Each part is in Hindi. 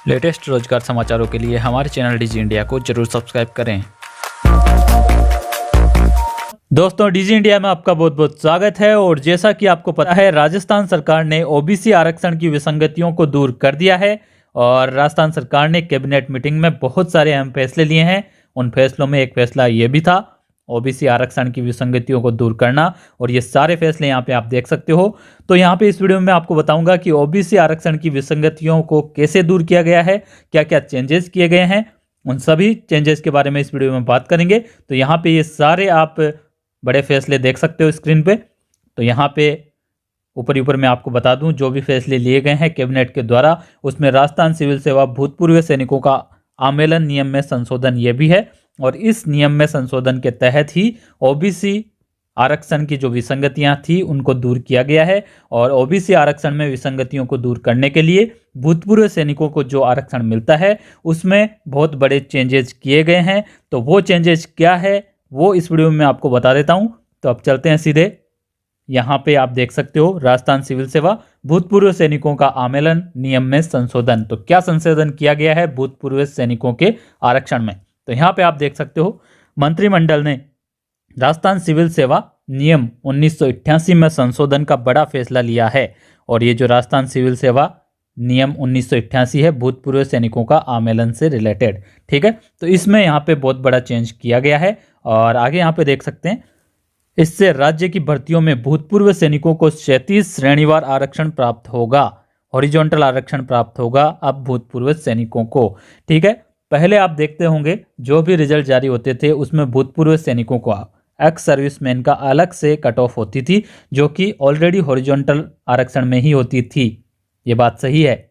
लेटेस्ट रोजगार समाचारों के लिए हमारे चैनल डिजी इंडिया को जरूर सब्सक्राइब करें। दोस्तों, डिजी इंडिया में आपका बहुत बहुत स्वागत है। और जैसा कि आपको पता है, राजस्थान सरकार ने ओबीसी आरक्षण की विसंगतियों को दूर कर दिया है और राजस्थान सरकार ने कैबिनेट मीटिंग में बहुत सारे अहम फैसले लिए हैं। उन फैसलों में एक फैसला ये भी था ओबीसी आरक्षण की विसंगतियों को दूर करना, और ये सारे फैसले यहाँ पे आप देख सकते हो। तो यहाँ पे इस वीडियो में आपको बताऊंगा कि ओबीसी आरक्षण की विसंगतियों को कैसे दूर किया गया है, क्या क्या चेंजेस किए गए हैं, उन सभी चेंजेस के बारे में इस वीडियो में बात करेंगे। तो यहाँ पे ये सारे आप बड़े फैसले देख सकते हो स्क्रीन पे। तो यहाँ पे ऊपर मैं आपको बता दूं, जो भी फैसले लिए गए हैं कैबिनेट के द्वारा, उसमें राजस्थान सिविल सेवा भूतपूर्व सैनिकों का आमेलन नियम में संशोधन ये भी है। और इस नियम में संशोधन के तहत ही ओबीसी आरक्षण की जो विसंगतियां थी उनको दूर किया गया है। और ओबीसी आरक्षण में विसंगतियों को दूर करने के लिए भूतपूर्व सैनिकों को जो आरक्षण मिलता है उसमें बहुत बड़े चेंजेस किए गए हैं। तो वो चेंजेस क्या है वो इस वीडियो में आपको बता देता हूं। तो अब चलते हैं सीधे। यहाँ पे आप देख सकते हो राजस्थान सिविल सेवा भूतपूर्व सैनिकों का आमेलन नियम में संशोधन। तो क्या संशोधन किया गया है भूतपूर्व सैनिकों के आरक्षण में? तो यहाँ पे आप देख सकते हो मंत्रिमंडल ने राजस्थान सिविल सेवा नियम 1988 में संशोधन का बड़ा फैसला लिया है। और ये जो राजस्थान सिविल सेवा नियम 1988 है भूतपूर्व सैनिकों का आमेलन से रिलेटेड, ठीक है। तो इसमें यहाँ पे बहुत बड़ा चेंज किया गया है। और आगे यहाँ पे देख सकते हैं, इससे राज्य की भर्तियों में भूतपूर्व सैनिकों को 37 श्रेणीवार आरक्षण प्राप्त होगा, हॉरिजॉन्टल आरक्षण प्राप्त होगा अब भूतपूर्व सैनिकों को, ठीक है। पहले आप देखते होंगे जो भी रिजल्ट जारी होते थे उसमें भूतपूर्व सैनिकों को एक्स सर्विसमैन का अलग से कट ऑफ होती थी, जो कि ऑलरेडी हॉरिजॉन्टल आरक्षण में ही होती थी। ये बात सही है,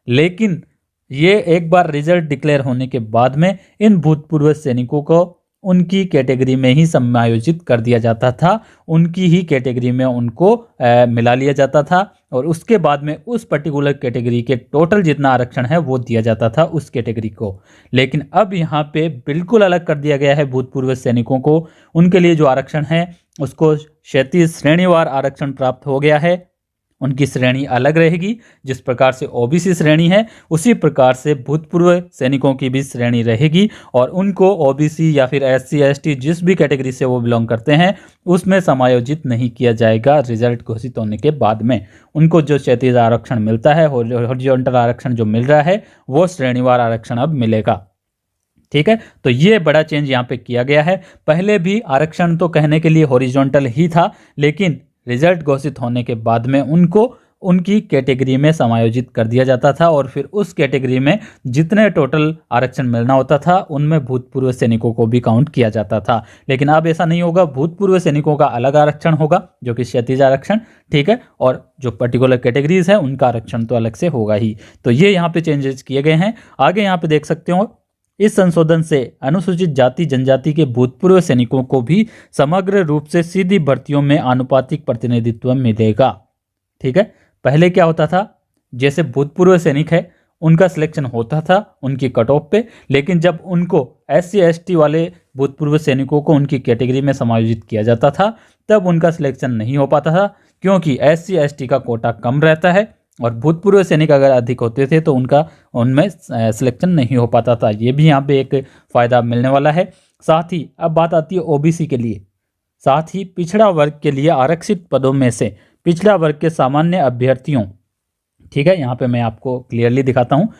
लेकिन ये एक बार रिजल्ट डिक्लेयर होने के बाद में इन भूतपूर्व सैनिकों को उनकी कैटेगरी में ही समायोजित कर दिया जाता था, उनकी ही कैटेगरी में उनको मिला लिया जाता था। और उसके बाद में उस पर्टिकुलर कैटेगरी के टोटल जितना आरक्षण है वो दिया जाता था उस कैटेगरी को। लेकिन अब यहाँ पे बिल्कुल अलग कर दिया गया है भूतपूर्व सैनिकों को। उनके लिए जो आरक्षण है उसको 37 श्रेणीवार आरक्षण प्राप्त हो गया है। उनकी श्रेणी अलग रहेगी, जिस प्रकार से ओबीसी श्रेणी है उसी प्रकार से भूतपूर्व सैनिकों की भी श्रेणी रहेगी। और उनको ओबीसी या फिर एससी एसटी जिस भी कैटेगरी से वो बिलोंग करते हैं उसमें समायोजित नहीं किया जाएगा। रिजल्ट घोषित होने के बाद में उनको जो 37 आरक्षण मिलता है, हॉरिजॉन्टल आरक्षण जो मिल रहा है, वो श्रेणीवार आरक्षण अब मिलेगा, ठीक है। तो ये बड़ा चेंज यहाँ पे किया गया है। पहले भी आरक्षण तो कहने के लिए हॉरिजॉन्टल ही था, लेकिन रिजल्ट घोषित होने के बाद में उनको उनकी कैटेगरी में समायोजित कर दिया जाता था। और फिर उस कैटेगरी में जितने टोटल आरक्षण मिलना होता था उनमें भूतपूर्व सैनिकों को भी काउंट किया जाता था। लेकिन अब ऐसा नहीं होगा, भूतपूर्व सैनिकों का अलग आरक्षण होगा जो कि 37 आरक्षण, ठीक है। और जो पर्टिकुलर कैटेगरीज है उनका आरक्षण तो अलग से होगा ही। तो ये यहाँ पे चेंजेस किए गए हैं। आगे यहाँ पे देख सकते हो, इस संशोधन से अनुसूचित जाति जनजाति के भूतपूर्व सैनिकों को भी समग्र रूप से सीधी भर्तियों में आनुपातिक प्रतिनिधित्व मिलेगा, ठीक है। पहले क्या होता था, जैसे भूतपूर्व सैनिक है उनका सिलेक्शन होता था उनकी कट ऑफ पे, लेकिन जब उनको एससी एसटी वाले भूतपूर्व सैनिकों को उनकी कैटेगरी में समायोजित किया जाता था तब उनका सिलेक्शन नहीं हो पाता था, क्योंकि एससी एसटी का कोटा कम रहता है और भूतपूर्व सैनिक अगर अधिक होते थे तो उनका उनमें सिलेक्शन नहीं हो पाता था। ये भी यहाँ पे एक फ़ायदा मिलने वाला है। साथ ही अब बात आती है ओबीसी के लिए। साथ ही पिछड़ा वर्ग के लिए आरक्षित पदों में से पिछड़ा वर्ग के सामान्य अभ्यर्थियों, ठीक है, यहाँ पे मैं आपको क्लियरली दिखाता हूँ।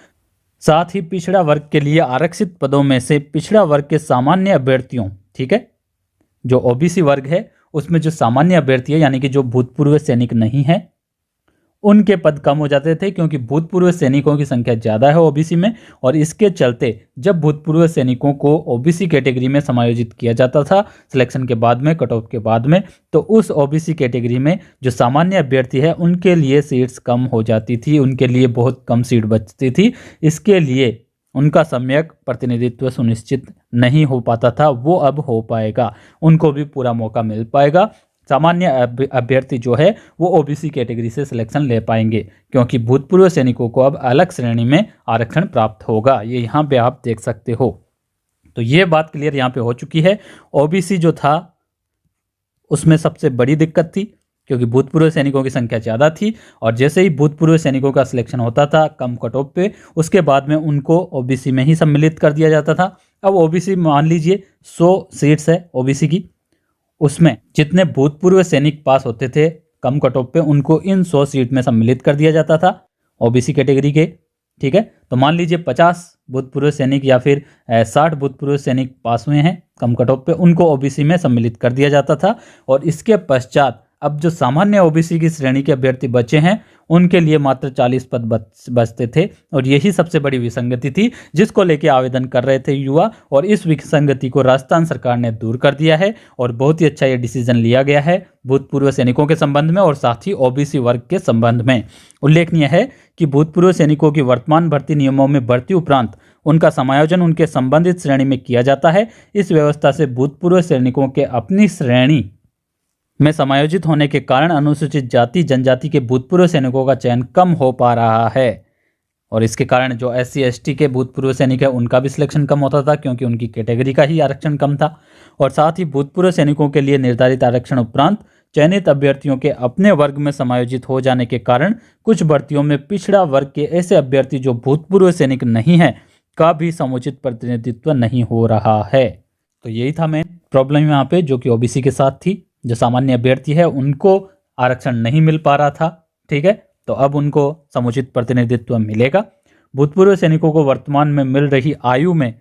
साथ ही पिछड़ा वर्ग के लिए आरक्षित पदों में से पिछड़ा वर्ग के सामान्य अभ्यर्थियों, ठीक है, जो ओबीसी वर्ग है उसमें जो सामान्य अभ्यर्थी है यानी कि जो भूतपूर्व सैनिक नहीं है उनके पद कम हो जाते थे, क्योंकि भूतपूर्व सैनिकों की संख्या ज़्यादा है ओबीसी में। और इसके चलते जब भूतपूर्व सैनिकों को ओबीसी कैटेगरी में समायोजित किया जाता था सिलेक्शन के बाद में, कट ऑफ के बाद में, तो उस ओबीसी कैटेगरी में जो सामान्य अभ्यर्थी है उनके लिए सीट्स कम हो जाती थी, उनके लिए बहुत कम सीट बचती थी। इसके लिए उनका सम्यक प्रतिनिधित्व सुनिश्चित नहीं हो पाता था, वो अब हो पाएगा, उनको भी पूरा मौका मिल पाएगा। सामान्य अभ्यर्थी जो है वो ओबीसी कैटेगरी से सिलेक्शन ले पाएंगे, क्योंकि भूतपूर्व सैनिकों को अब अलग श्रेणी में आरक्षण प्राप्त होगा। ये यहाँ पे आप देख सकते हो। तो ये बात क्लियर यहाँ पे हो चुकी है। ओबीसी जो था उसमें सबसे बड़ी दिक्कत थी क्योंकि भूतपूर्व सैनिकों की संख्या ज़्यादा थी और जैसे ही भूतपूर्व सैनिकों का सिलेक्शन होता था कम कट ऑफ पे, उसके बाद में उनको ओबीसी में ही सम्मिलित कर दिया जाता था। अब ओबीसी मान लीजिए 100 सीट्स है ओबीसी की, उसमें जितने भूतपूर्व सैनिक पास होते थे कम कट ऑफ पे उनको इन 100 सीट में सम्मिलित कर दिया जाता था ओबीसी कैटेगरी के। ठीक है, तो मान लीजिए 50 भूतपूर्व सैनिक या फिर 60 भूतपूर्व सैनिक पास हुए हैं कम कट ऑफ पे, उनको ओबीसी में सम्मिलित कर दिया जाता था। और इसके पश्चात अब जो सामान्य ओबीसी की श्रेणी के अभ्यर्थी बचे हैं उनके लिए मात्र 40 पद बचते थे और यही सबसे बड़ी विसंगति थी जिसको लेके आवेदन कर रहे थे युवा, और इस विसंगति को राजस्थान सरकार ने दूर कर दिया है और बहुत ही अच्छा ये डिसीजन लिया गया है भूतपूर्व सैनिकों के संबंध में और साथ ही ओबीसी वर्ग के संबंध में। उल्लेखनीय है कि भूतपूर्व सैनिकों की वर्तमान भर्ती नियमों में भर्ती उपरांत उनका समायोजन उनके संबंधित श्रेणी में किया जाता है। इस व्यवस्था से भूतपूर्व सैनिकों के अपनी श्रेणी में समायोजित होने के कारण अनुसूचित जाति जनजाति के भूतपूर्व सैनिकों का चयन कम हो पा रहा है और इसके कारण जो SC ST के भूतपूर्व सैनिक है उनका भी सिलेक्शन कम होता था क्योंकि उनकी कैटेगरी का ही आरक्षण कम था। और साथ ही भूतपूर्व सैनिकों के लिए निर्धारित आरक्षण उपरांत चयनित अभ्यर्थियों के अपने वर्ग में समायोजित हो जाने के कारण कुछ भर्तियों में पिछड़ा वर्ग के ऐसे अभ्यर्थी जो भूतपूर्व सैनिक नहीं है का भी समुचित प्रतिनिधित्व नहीं हो रहा है। तो यही था मेन प्रॉब्लम यहाँ पे जो कि ओबीसी के साथ थी। जो सामान्य अभ्यर्थी है उनको आरक्षण नहीं मिल पा रहा था। ठीक है, तो अब उनको समुचित प्रतिनिधित्व मिलेगा। भूतपूर्व सैनिकों को वर्तमान में मिल रही आयु में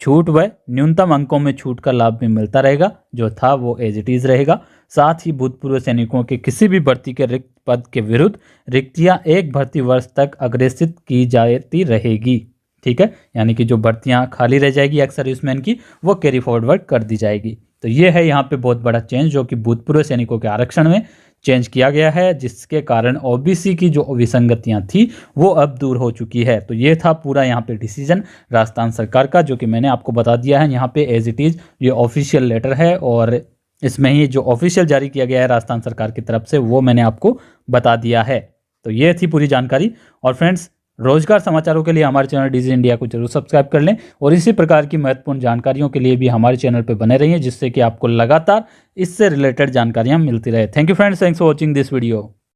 छूट व न्यूनतम अंकों में छूट का लाभ भी मिलता रहेगा, जो था वो एज इट इज रहेगा। साथ ही भूतपूर्व सैनिकों के किसी भी भर्ती के रिक्त पद के विरुद्ध रिक्तियां एक भर्ती वर्ष तक अग्रेसित की जाती रहेगी। ठीक है, यानी कि जो भर्तियां खाली रह जाएगी एक्स सर्विसमैन की वो कैरी फॉरवर्ड कर दी जाएगी। तो ये है यहाँ पे बहुत बड़ा चेंज जो कि भूतपूर्व सैनिकों के आरक्षण में चेंज किया गया है, जिसके कारण ओबीसी की जो विसंगतियां थी वो अब दूर हो चुकी है। तो ये था पूरा यहाँ पे डिसीजन राजस्थान सरकार का जो कि मैंने आपको बता दिया है। यहाँ पे एज इट इज ये ऑफिशियल लेटर है और इसमें ही जो ऑफिशियल जारी किया गया है राजस्थान सरकार की तरफ से वो मैंने आपको बता दिया है। तो ये थी पूरी जानकारी। और फ्रेंड्स, रोजगार समाचारों के लिए हमारे चैनल डीजी इंडिया को जरूर सब्सक्राइब कर लें और इसी प्रकार की महत्वपूर्ण जानकारियों के लिए भी हमारे चैनल पर बने रहिए जिससे कि आपको लगातार इससे रिलेटेड जानकारियां मिलती रहे। Thank you friends, thanks for watching this video.